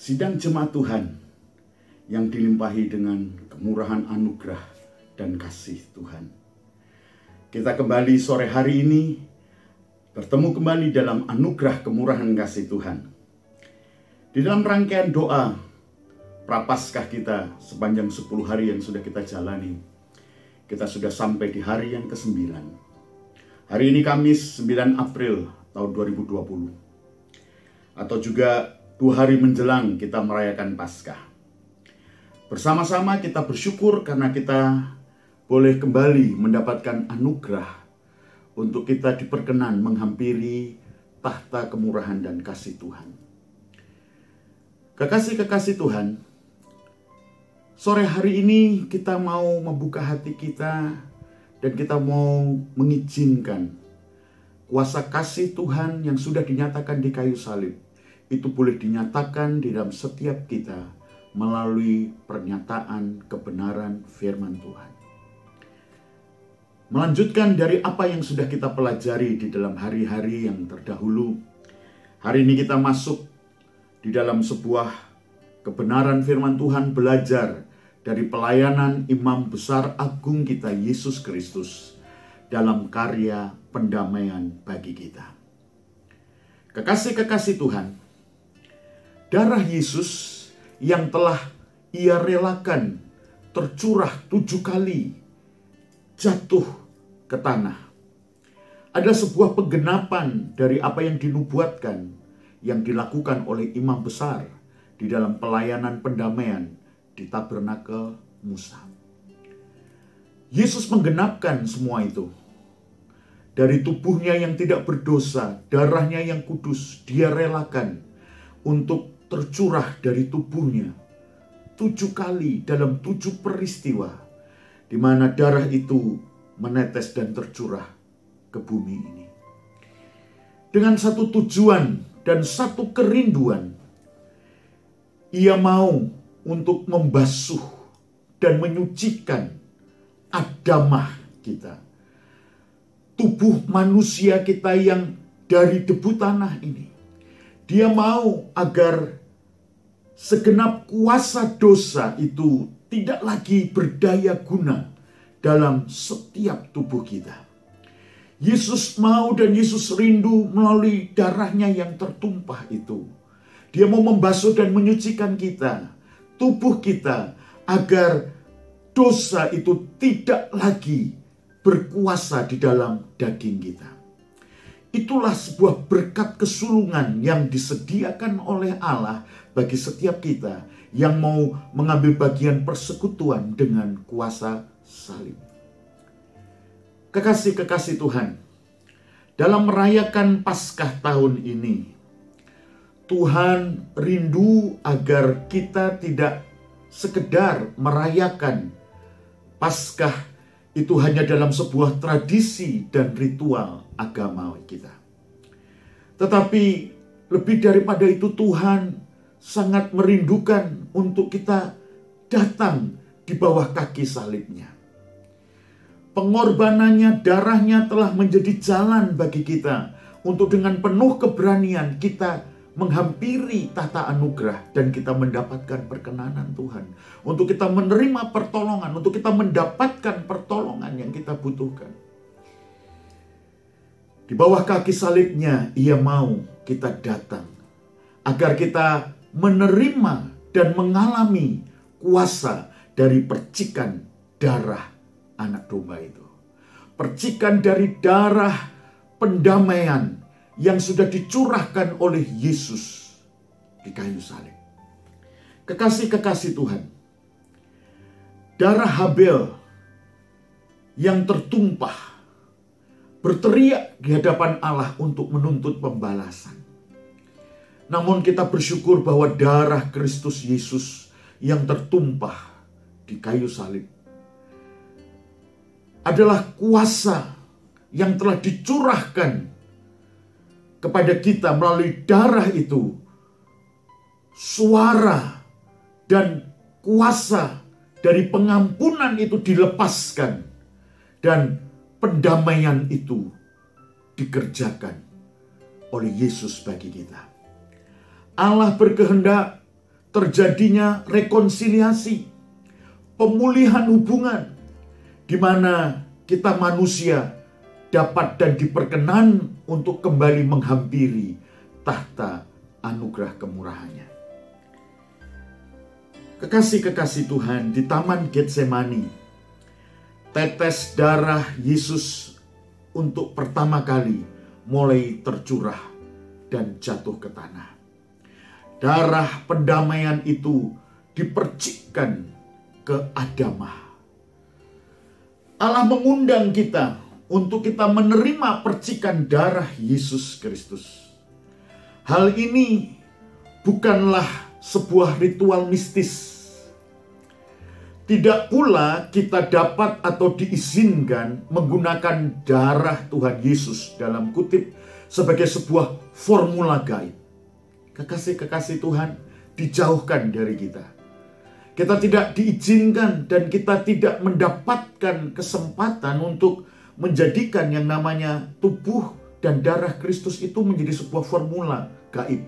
Sidang jemaat Tuhan yang dilimpahi dengan kemurahan anugerah dan kasih Tuhan. Kita kembali sore hari ini bertemu kembali dalam anugerah kemurahan kasih Tuhan. Di dalam rangkaian doa Prapaskah kita sepanjang 10 hari yang sudah kita jalani, kita sudah sampai di hari yang ke-9. Hari ini Kamis 9 April tahun 2020. Atau juga 2 hari menjelang kita merayakan Paskah. Bersama-sama kita bersyukur karena kita boleh kembali mendapatkan anugerah untuk kita diperkenan menghampiri tahta kemurahan dan kasih Tuhan. Kekasih-kekasih Tuhan, sore hari ini kita mau membuka hati kita dan kita mau mengizinkan kuasa kasih Tuhan yang sudah dinyatakan di kayu salib itu boleh dinyatakan di dalam setiap kita melalui pernyataan kebenaran firman Tuhan. Melanjutkan dari apa yang sudah kita pelajari di dalam hari-hari yang terdahulu, hari ini kita masuk di dalam sebuah kebenaran firman Tuhan, belajar dari pelayanan Imam Besar Agung kita Yesus Kristus dalam karya pendamaian bagi kita. Kekasih-kekasih Tuhan, darah Yesus yang telah Ia relakan tercurah 7 kali jatuh ke tanah adalah sebuah penggenapan dari apa yang dinubuatkan yang dilakukan oleh imam besar di dalam pelayanan pendamaian di tabernakel Musa. Yesus menggenapkan semua itu. Dari tubuhnya yang tidak berdosa, darahnya yang kudus, Dia relakan untuk tercurah dari tubuhnya 7 kali dalam 7 peristiwa di mana darah itu menetes dan tercurah ke bumi ini. Dengan satu tujuan dan satu kerinduan, Ia mau untuk membasuh dan menyucikan adamah kita. Tubuh manusia kita yang dari debu tanah ini. Dia mau agar segenap kuasa dosa itu tidak lagi berdaya guna dalam setiap tubuh kita. Yesus mau dan Yesus rindu melalui darahnya yang tertumpah itu. Dia mau membasuh dan menyucikan kita, tubuh kita, agar dosa itu tidak lagi berkuasa di dalam daging kita. Itulah sebuah berkat kesulungan yang disediakan oleh Allah bagi setiap kita yang mau mengambil bagian persekutuan dengan kuasa salib. Kekasih-kekasih Tuhan, dalam merayakan Paskah tahun ini, Tuhan rindu agar kita tidak sekedar merayakan Paskah itu hanya dalam sebuah tradisi dan ritual agama kita. Tetapi lebih daripada itu, Tuhan sangat merindukan untuk kita datang di bawah kaki salibnya. Pengorbanannya, darahnya telah menjadi jalan bagi kita untuk dengan penuh keberanian kita menghampiri tahta anugerah dan kita mendapatkan perkenanan Tuhan. Untuk kita menerima pertolongan, untuk kita mendapatkan pertolongan yang kita butuhkan. Di bawah kaki salibnya Ia mau kita datang agar kita menerima dan mengalami kuasa dari percikan darah anak domba itu. Percikan dari darah pendamaian yang sudah dicurahkan oleh Yesus di kayu salib. Kekasih-kekasih Tuhan, darah Habel yang tertumpah berteriak di hadapan Allah untuk menuntut pembalasan. Namun kita bersyukur bahwa darah Kristus Yesus yang tertumpah di kayu salib adalah kuasa yang telah dicurahkan kepada kita melalui darah itu. Suara dan kuasa dari pengampunan itu dilepaskan dan pendamaian itu dikerjakan oleh Yesus bagi kita. Allah berkehendak terjadinya rekonsiliasi, pemulihan hubungan, di mana kita manusia dapat dan diperkenan untuk kembali menghampiri tahta anugerah kemurahannya. Kekasih-kekasih Tuhan, di Taman Getsemani, tetes darah Yesus untuk pertama kali mulai tercurah dan jatuh ke tanah. Darah pendamaian itu dipercikkan ke Adamah. Allah mengundang kita untuk kita menerima percikan darah Yesus Kristus. Hal ini bukanlah sebuah ritual mistis. Tidak pula kita dapat atau diizinkan menggunakan darah Tuhan Yesus dalam kutip sebagai sebuah formula gaib. Kekasih-kekasih Tuhan, dijauhkan dari kita. Kita tidak diizinkan dan kita tidak mendapatkan kesempatan untuk menjadikan yang namanya tubuh dan darah Kristus itu menjadi sebuah formula gaib.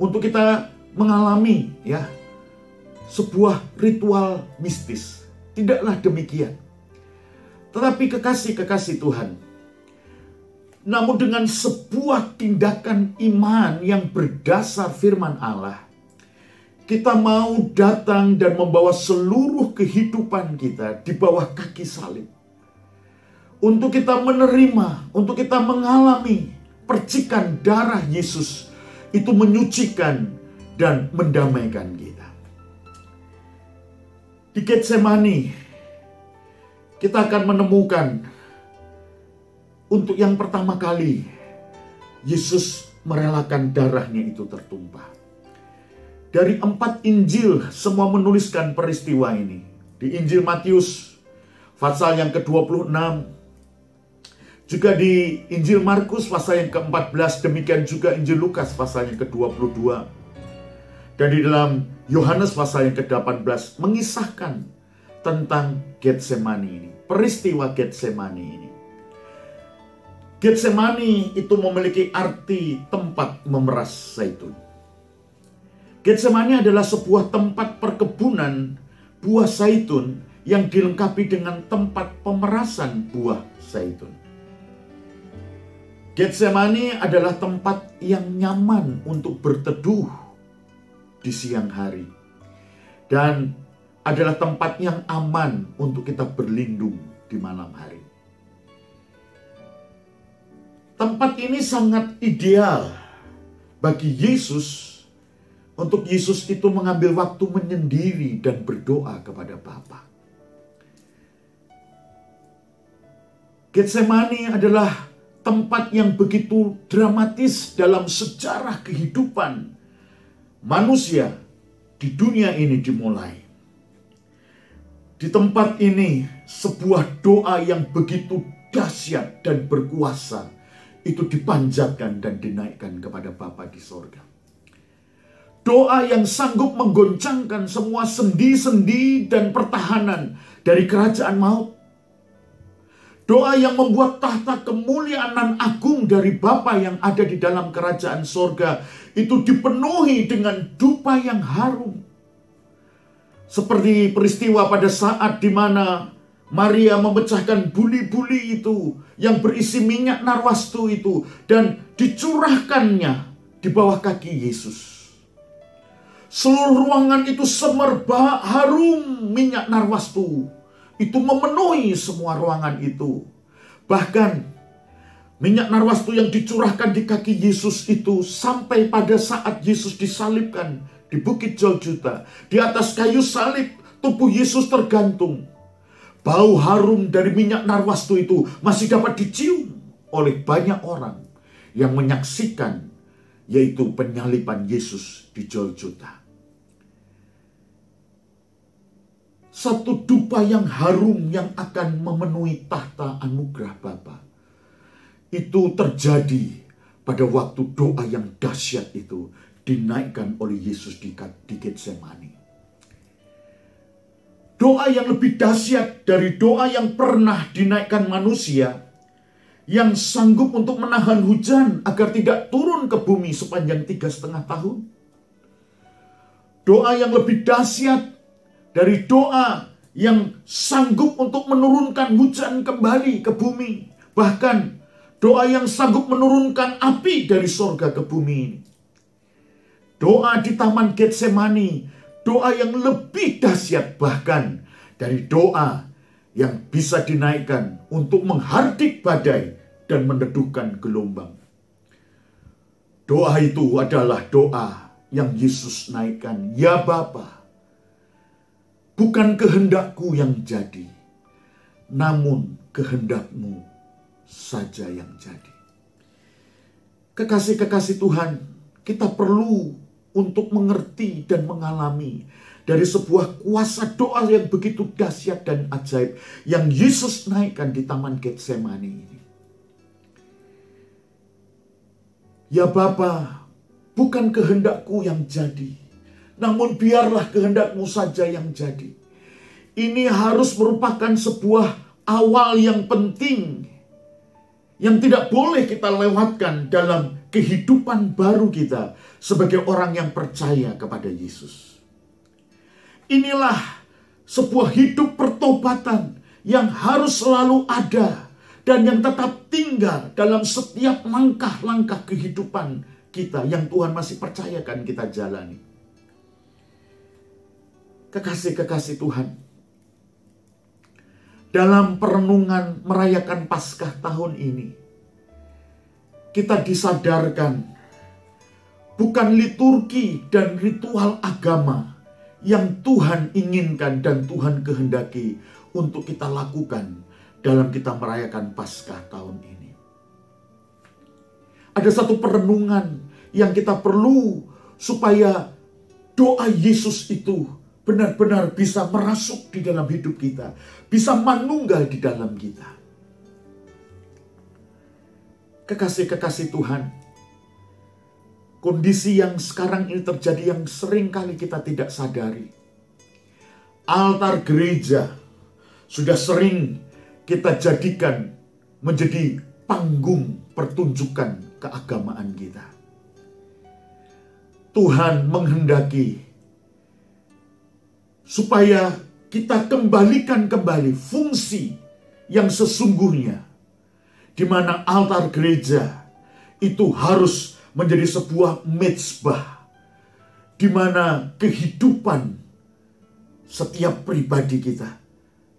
Untuk kita mengalami sebuah ritual mistis. Tidaklah demikian. Tetapi kekasih-kekasih Tuhan, namun dengan sebuah tindakan iman yang berdasar firman Allah, kita mau datang dan membawa seluruh kehidupan kita di bawah kaki salib. Untuk kita menerima, untuk kita mengalami percikan darah Yesus, itu menyucikan dan mendamaikan kita. Di Getsemani, kita akan menemukan untuk yang pertama kali Yesus merelakan darahnya itu tertumpah. Dari 4 Injil semua menuliskan peristiwa ini. Di Injil Matius pasal yang ke-26, juga di Injil Markus pasal yang ke-14, demikian juga Injil Lukas pasal yang ke-22. Dan di dalam Yohanes pasal yang ke-18 mengisahkan tentang Getsemani ini, peristiwa Getsemani ini. Getsemani itu memiliki arti tempat memeras zaitun. Getsemani adalah sebuah tempat perkebunan buah zaitun yang dilengkapi dengan tempat pemerasan buah zaitun. Getsemani adalah tempat yang nyaman untuk berteduh di siang hari, dan adalah tempat yang aman untuk kita berlindung di malam hari. Tempat ini sangat ideal bagi Yesus, untuk Yesus itu mengambil waktu menyendiri dan berdoa kepada Bapa. Getsemani adalah tempat yang begitu dramatis dalam sejarah kehidupan manusia di dunia ini dimulai. Di tempat ini sebuah doa yang begitu dahsyat dan berkuasa itu dipanjatkan dan dinaikkan kepada Bapa di sorga. Doa yang sanggup menggoncangkan semua sendi-sendi dan pertahanan dari kerajaan maut. Doa yang membuat tahta kemuliaan dan agung dari Bapa yang ada di dalam kerajaan sorga itu dipenuhi dengan dupa yang harum. Seperti peristiwa pada saat di mana Maria memecahkan buli-buli itu yang berisi minyak narwastu itu dan dicurahkannya di bawah kaki Yesus. Seluruh ruangan itu semerbak harum minyak narwastu. Itu memenuhi semua ruangan itu. Bahkan minyak narwastu yang dicurahkan di kaki Yesus itu sampai pada saat Yesus disalibkan di Bukit Golgota, di atas kayu salib, tubuh Yesus tergantung. Bau harum dari minyak narwastu itu masih dapat dicium oleh banyak orang yang menyaksikan, yaitu penyaliban Yesus di Golgota. Satu dupa yang harum yang akan memenuhi tahta anugerah Bapa. Itu terjadi pada waktu doa yang dahsyat itu dinaikkan oleh Yesus di Getsemani. Doa yang lebih dahsyat dari doa yang pernah dinaikkan manusia, yang sanggup untuk menahan hujan agar tidak turun ke bumi sepanjang 3,5 tahun. Doa yang lebih dahsyat dari doa yang sanggup untuk menurunkan hujan kembali ke bumi. Bahkan doa yang sanggup menurunkan api dari sorga ke bumi ini. Doa di Taman Getsemani, doa yang lebih dahsyat bahkan dari doa yang bisa dinaikkan untuk menghardik badai dan meneduhkan gelombang. Doa itu adalah doa yang Yesus naikkan. Ya Bapa, bukan kehendakku yang jadi, namun kehendak-Mu saja yang jadi. Kekasih-kekasih Tuhan, kita perlu untuk mengerti dan mengalami dari sebuah kuasa doa yang begitu dahsyat dan ajaib yang Yesus naikkan di Taman Getsemani ini. Ya Bapa, bukan kehendakku yang jadi, namun biarlah kehendak-Mu saja yang jadi. Ini harus merupakan sebuah awal yang penting yang tidak boleh kita lewatkan dalam kehidupan baru kita sebagai orang yang percaya kepada Yesus. Inilah sebuah hidup pertobatan yang harus selalu ada dan yang tetap tinggal dalam setiap langkah-langkah kehidupan kita yang Tuhan masih percayakan kita jalani. Kekasih-kekasih Tuhan, dalam perenungan merayakan Paskah tahun ini, kita disadarkan bukan liturgi dan ritual agama yang Tuhan inginkan dan Tuhan kehendaki untuk kita lakukan dalam kita merayakan Paskah tahun ini. Ada satu perenungan yang kita perlu supaya doa Yesus itu benar-benar bisa merasuk di dalam hidup kita, bisa manunggal di dalam kita. Kekasih-kekasih Tuhan, kondisi yang sekarang ini terjadi yang sering kali kita tidak sadari. Altar gereja sudah sering kita jadikan menjadi panggung pertunjukan keagamaan kita. Tuhan menghendaki supaya kita kembalikan kembali fungsi yang sesungguhnya, di mana altar gereja itu harus menjadi sebuah mezbah, di mana kehidupan setiap pribadi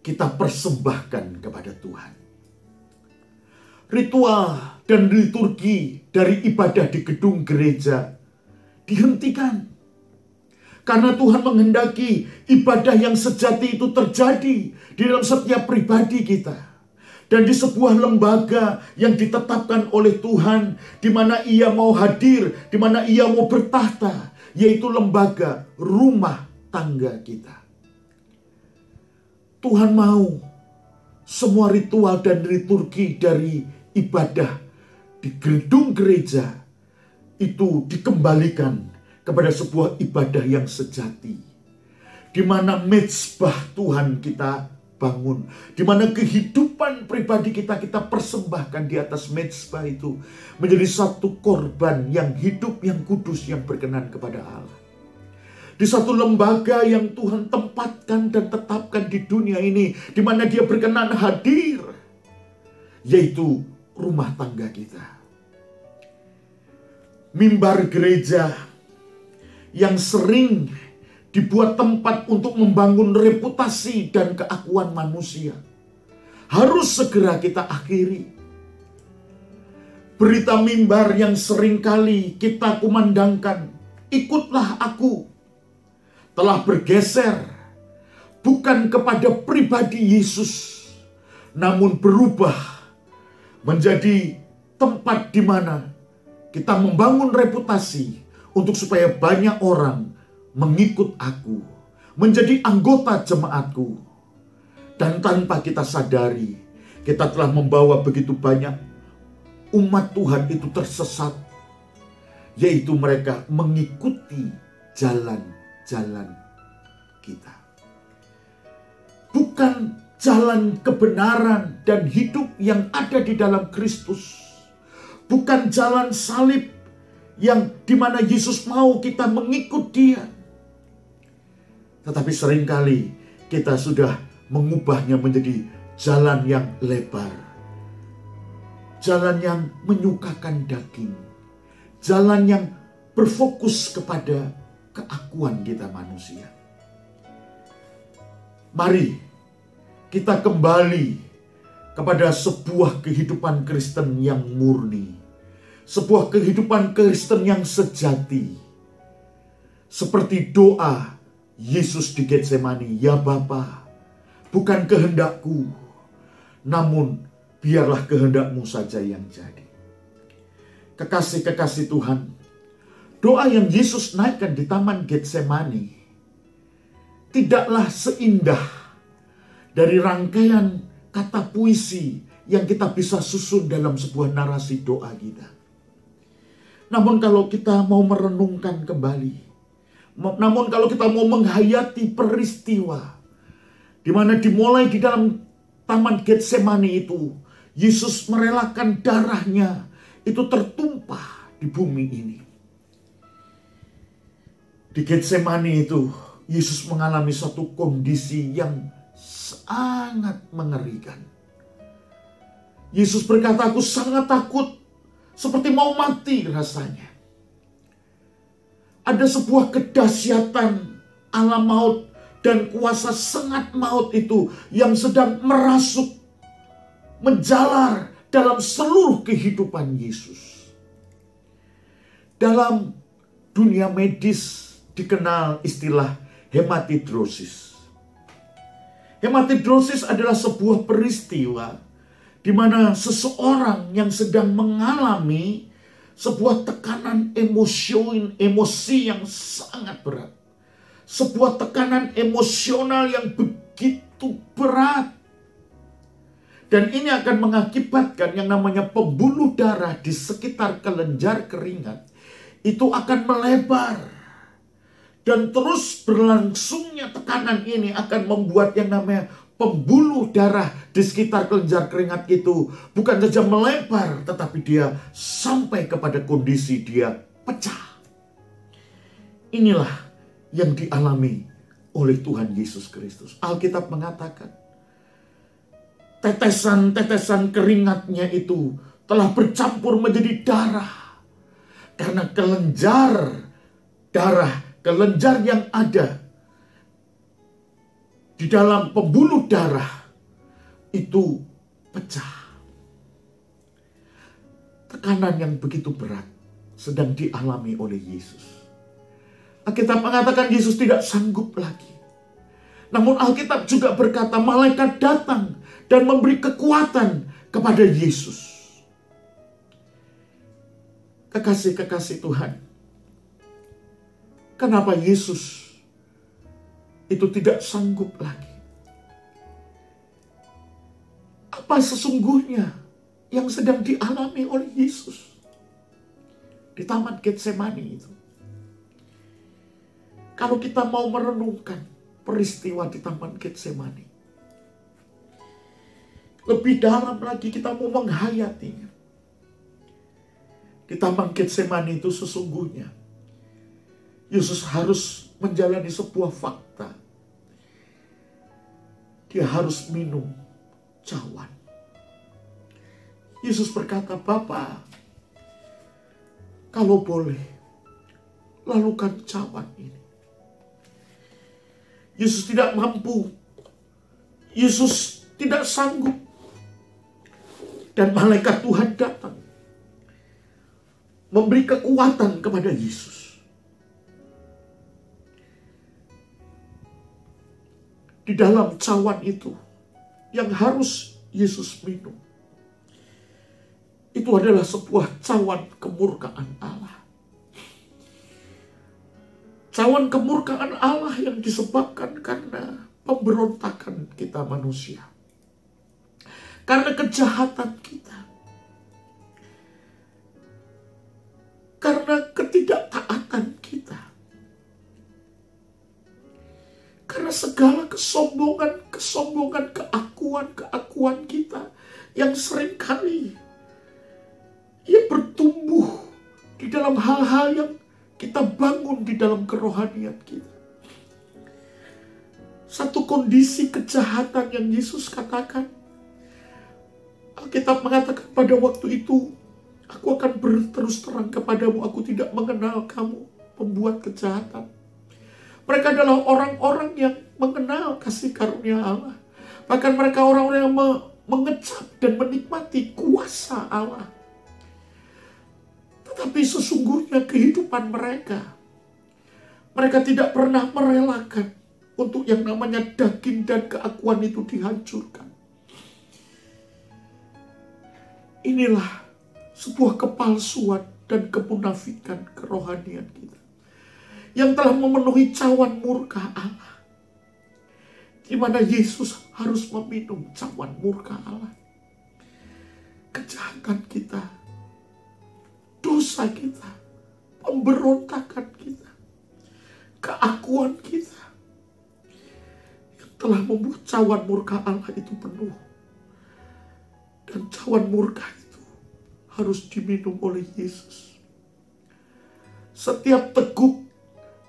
kita persembahkan kepada Tuhan. Ritual dan liturgi dari ibadah di gedung gereja dihentikan. Karena Tuhan menghendaki ibadah yang sejati itu terjadi di dalam setiap pribadi kita. Dan di sebuah lembaga yang ditetapkan oleh Tuhan, di mana Ia mau hadir, di mana Ia mau bertahta, yaitu lembaga rumah tangga kita. Tuhan mau semua ritual dan liturgi dari ibadah di gedung gereja itu dikembalikan kepada sebuah ibadah yang sejati, di mana mezbah Tuhan kita bangun, di mana kehidupan pribadi kita persembahkan di atas mezbah itu menjadi satu korban yang hidup, yang kudus, yang berkenan kepada Allah. Di satu lembaga yang Tuhan tempatkan dan tetapkan di dunia ini, di mana Dia berkenan hadir, yaitu rumah tangga kita. Mimbar gereja yang sering dibuat tempat untuk membangun reputasi dan keakuan manusia harus segera kita akhiri. Berita mimbar yang seringkali kita kumandangkan, ikutlah aku, telah bergeser bukan kepada pribadi Yesus, namun berubah menjadi tempat di mana kita membangun reputasi untuk supaya banyak orang mengikut aku, menjadi anggota jemaatku. Dan tanpa kita sadari, kita telah membawa begitu banyak umat Tuhan itu tersesat, yaitu mereka mengikuti jalan-jalan kita. Bukan jalan kebenaran dan hidup yang ada di dalam Kristus. Bukan jalan salib yang dimana Yesus mau kita mengikut Dia. Tetapi seringkali kita sudah mengubahnya menjadi jalan yang lebar, jalan yang menyukakan daging, jalan yang berfokus kepada keakuan kita manusia. Mari kita kembali kepada sebuah kehidupan Kristen yang murni, sebuah kehidupan Kristen yang sejati. Seperti doa Yesus di Getsemani, "Ya Bapa, bukan kehendakku, namun biarlah kehendak-Mu saja yang jadi." Kekasih-kekasih Tuhan, doa yang Yesus naikkan di Taman Getsemani tidaklah seindah dari rangkaian kata puisi yang kita bisa susun dalam sebuah narasi doa kita. Namun kalau kita mau merenungkan kembali, namun kalau kita mau menghayati peristiwa di mana dimulai di dalam Taman Getsemani itu, Yesus merelakan darahnya itu tertumpah di bumi ini. Di Getsemani itu, Yesus mengalami satu kondisi yang sangat mengerikan. Yesus berkata, "Aku sangat takut, seperti mau mati rasanya." Ada sebuah kedahsyatan alam maut dan kuasa sengat maut itu yang sedang merasuk, menjalar dalam seluruh kehidupan Yesus. Dalam dunia medis dikenal istilah hematidrosis. Hematidrosis adalah sebuah peristiwa di mana seseorang yang sedang mengalami sebuah tekanan emosi yang sangat berat. Sebuah tekanan emosional yang begitu berat. Dan ini akan mengakibatkan yang namanya pembuluh darah di sekitar kelenjar keringat itu akan melebar. Dan terus berlangsungnya tekanan ini akan membuat yang namanya pembuluh darah di sekitar kelenjar keringat itu bukan saja melebar, tetapi dia sampai kepada kondisi dia pecah. Inilah yang dialami oleh Tuhan Yesus Kristus. Alkitab mengatakan, tetesan-tetesan keringatnya itu telah bercampur menjadi darah. Karena kelenjar darah, kelenjar yang ada di dalam pembuluh darah itu pecah. Tekanan yang begitu berat sedang dialami oleh Yesus. Alkitab mengatakan Yesus tidak sanggup lagi. Namun Alkitab juga berkata malaikat datang dan memberi kekuatan kepada Yesus. Kekasih-kekasih Tuhan, kenapa Yesus itu tidak sanggup lagi? Apa sesungguhnya yang sedang dialami oleh Yesus di Taman Getsemani itu? Kalau kita mau merenungkan peristiwa di Taman Getsemani, lebih dalam lagi kita mau menghayatinya. Di Taman Getsemani itu sesungguhnya Yesus harus menjalani sebuah fakta. Dia harus minum cawan. Yesus berkata, "Bapa, kalau boleh, lalukan cawan ini." Yesus tidak mampu. Yesus tidak sanggup. Dan malaikat Tuhan datang memberi kekuatan kepada Yesus. Di dalam cawan itu yang harus Yesus minum, itu adalah sebuah cawan kemurkaan Allah. Cawan kemurkaan Allah yang disebabkan karena pemberontakan kita manusia. Karena kejahatan kita. Karena ketidaktaatan kita. Karena segala kesombongan, keakuan kita yang seringkali ia bertumbuh di dalam hal-hal yang kita bangun di dalam kerohanian kita. satu kondisi kejahatan yang Yesus katakan. Alkitab mengatakan pada waktu itu, aku akan berterus terang kepadamu, aku tidak mengenal kamu, pembuat kejahatan. Mereka adalah orang-orang yang mengenal kasih karunia Allah. Bahkan mereka orang-orang yang mengecap dan menikmati kuasa Allah. Tetapi sesungguhnya kehidupan mereka tidak pernah merelakan untuk yang namanya daging dan keakuan itu dihancurkan. Inilah sebuah kepalsuan dan kemunafikan kerohanian kita yang telah memenuhi cawan murka Allah, di mana Yesus harus meminum cawan murka Allah. Kejahatan kita, dosa kita, pemberontakan kita, keakuan kita yang telah membuat cawan murka Allah itu penuh. Dan cawan murka itu harus diminum oleh Yesus. Setiap teguk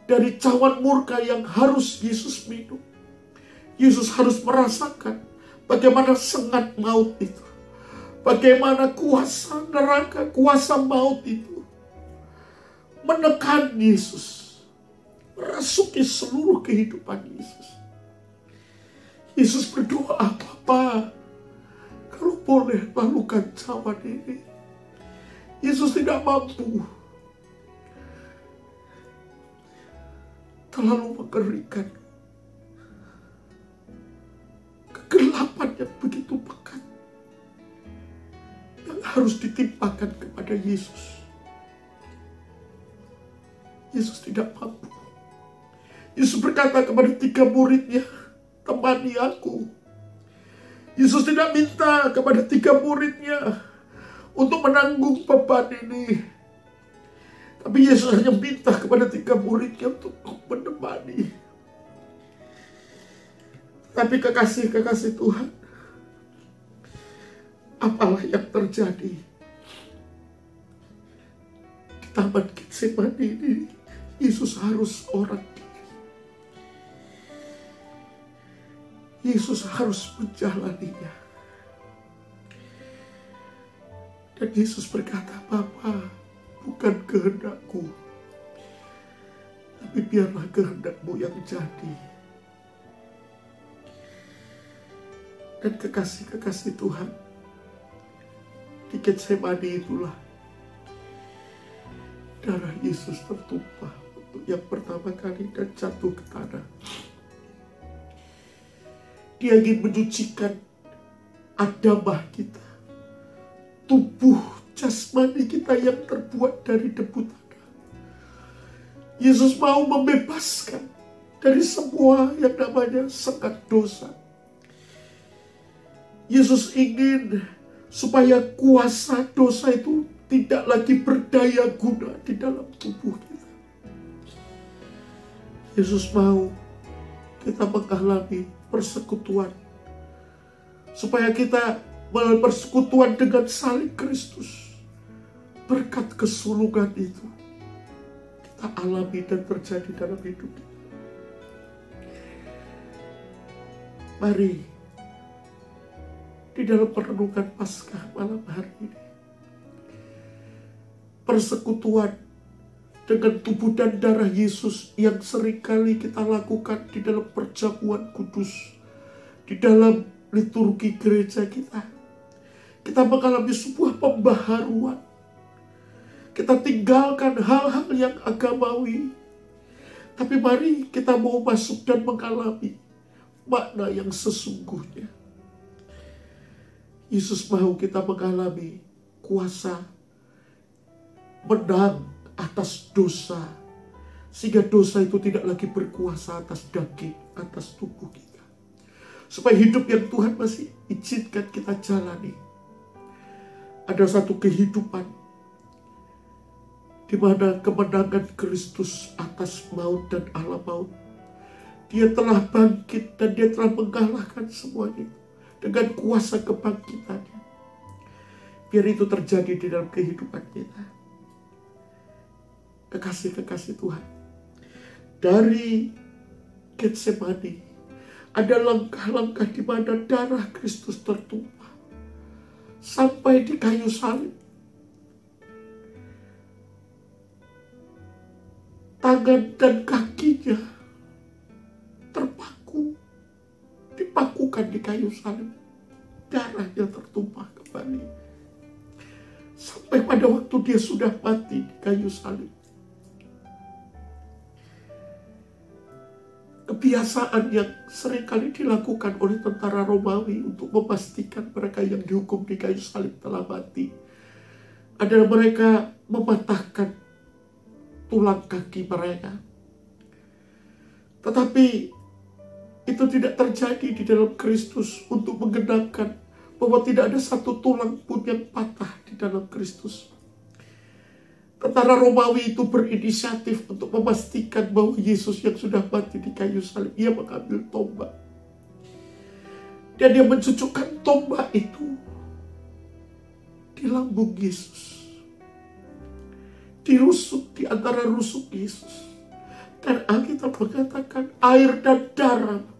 dari cawan murka yang harus Yesus minum, Yesus harus merasakan bagaimana sengat maut itu, bagaimana kuasa neraka, kuasa maut itu menekan Yesus, merasuki seluruh kehidupan Yesus. Yesus berdoa, Bapa, kalau boleh lalukan cawan ini. Yesus tidak mampu. Terlalu mengerikan. Kegelapan yang begitu pekat yang harus ditimpakan kepada Yesus. Yesus tidak mampu. Yesus berkata kepada 3 muridnya, temani aku. Yesus tidak minta kepada 3 muridnya untuk menanggung beban ini. Tapi Yesus hanya minta kepada 3 muridnya untuk menemani. Tapi kekasih-kekasih Tuhan, apalah yang terjadi di Taman Getsemani ini? Yesus harus orang diri. Yesus harus menjalaninya. Dan Yesus berkata, Bapa, bukan kehendakku, tapi biarlah kehendakmu yang jadi. Dan kekasih-kekasih Tuhan, di Getsemani itulah darah Yesus tertumpah untuk yang pertama kali dan jatuh ke tanah. Dia ingin menyucikan adamah kita, tubuh jasmani kita yang terbuat dari debu tanah. Yesus mau membebaskan dari semua yang namanya sengat dosa. Yesus ingin supaya kuasa dosa itu tidak lagi berdaya guna di dalam tubuh kita. Yesus mau kita mengalami persekutuan, supaya kita melalui persekutuan dengan salib Kristus, berkat kesulungan itu kita alami dan terjadi dalam hidup kita. Mari di dalam perenungan Paskah malam hari ini, persekutuan dengan tubuh dan darah Yesus yang seringkali kita lakukan di dalam perjamuan kudus, di dalam liturgi gereja kita. Kita mengalami sebuah pembaharuan. Kita tinggalkan hal-hal yang agamawi. Tapi mari kita mau masuk dan mengalami makna yang sesungguhnya. Yesus mau kita mengalami kuasa menang atas dosa, sehingga dosa itu tidak lagi berkuasa atas daging, atas tubuh kita. Supaya hidup yang Tuhan masih izinkan kita jalani, ada satu kehidupan di mana kemenangan Kristus atas maut dan alam maut. Dia telah bangkit dan dia telah mengalahkan semuanya dengan kuasa kebangkitannya. Biar itu terjadi di dalam kehidupan kita. Kekasih-kekasih Tuhan, dari Getsemani Ada langkah-langkah di mana darah Kristus tertumpah sampai di kayu salib. Tangan dan kakinya dipakukan di kayu salib. Darahnya tertumpah kembali. Sampai pada waktu dia sudah mati di kayu salib. Kebiasaan yang seringkali dilakukan oleh tentara Romawi untuk memastikan mereka yang dihukum di kayu salib telah mati adalah mereka mematahkan tulang kaki mereka. Tetapi itu tidak terjadi di dalam Kristus untuk menggenapkan bahwa tidak ada satu tulang pun yang patah di dalam Kristus. Tentara Romawi itu berinisiatif untuk memastikan bahwa Yesus yang sudah mati di kayu salib, ia mengambil tombak. Dan dia mencucukkan tombak itu di lambung Yesus. Dirusuk di antara rusuk Yesus. Dan Alkitab mengatakan air dan darah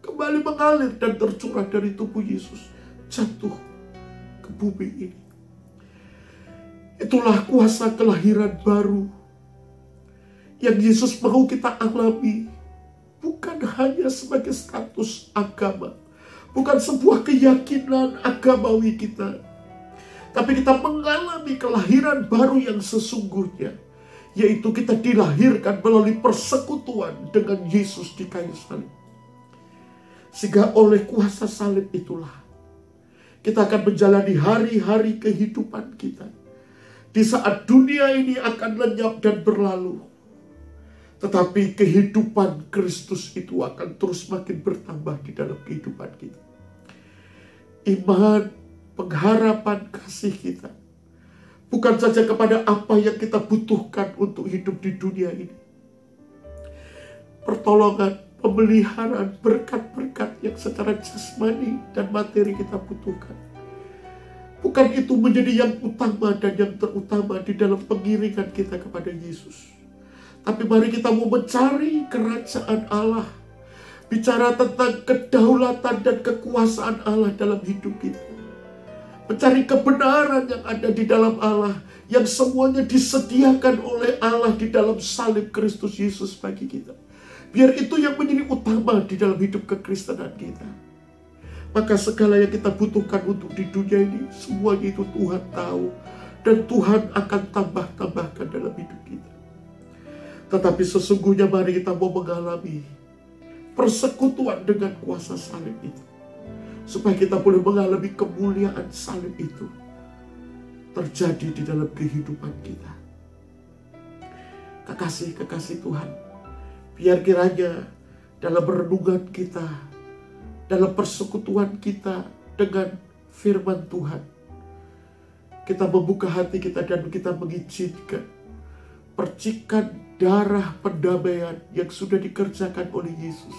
kembali mengalir dan tercurah dari tubuh Yesus, jatuh ke bumi ini. Itulah kuasa kelahiran baru yang Yesus mau kita alami. Bukan hanya sebagai status agama, bukan sebuah keyakinan agamawi kita, tapi kita mengalami kelahiran baru yang sesungguhnya, yaitu kita dilahirkan melalui persekutuan dengan Yesus di kayu salib. Sehingga oleh kuasa salib itulah kita akan menjalani hari-hari kehidupan kita. Di saat dunia ini akan lenyap dan berlalu, tetapi kehidupan Kristus itu akan terus makin bertambah di dalam kehidupan kita. Iman, pengharapan, kasih kita bukan saja kepada apa yang kita butuhkan untuk hidup di dunia ini. Pertolongan, pemeliharaan, berkat-berkat yang secara jasmani dan materi kita butuhkan. Bukan itu menjadi yang utama dan yang terutama di dalam pengiringan kita kepada Yesus. Tapi mari kita mau mencari kerajaan Allah. Bicara tentang kedaulatan dan kekuasaan Allah dalam hidup kita. Mencari kebenaran yang ada di dalam Allah. Yang semuanya disediakan oleh Allah di dalam salib Kristus Yesus bagi kita. Biar itu yang menjadi utama di dalam hidup kekristenan kita. Maka segala yang kita butuhkan untuk di dunia ini, semuanya itu Tuhan tahu. Dan Tuhan akan tambah-tambahkan dalam hidup kita. Tetapi sesungguhnya mari kita mau mengalami persekutuan dengan kuasa salib itu. Supaya kita boleh mengalami kemuliaan salib itu terjadi di dalam kehidupan kita. Kekasih-kekasih Tuhan, biar kiranya dalam renungan kita, dalam persekutuan kita dengan firman Tuhan, kita membuka hati kita dan kita mengizinkan percikan darah pendamaian yang sudah dikerjakan oleh Yesus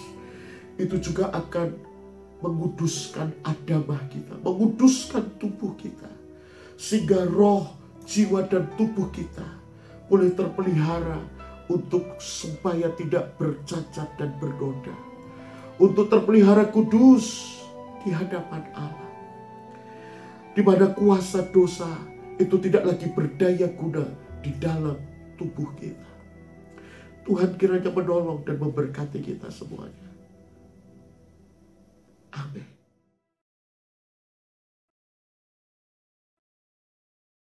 itu juga akan menguduskan adamah kita, menguduskan tubuh kita, sehingga roh, jiwa dan tubuh kita boleh terpelihara untuk supaya tidak bercacat dan bernoda, untuk terpelihara kudus di hadapan Allah, di mana kuasa dosa itu tidak lagi berdaya guna di dalam tubuh kita. Tuhan kiranya menolong dan memberkati kita semuanya.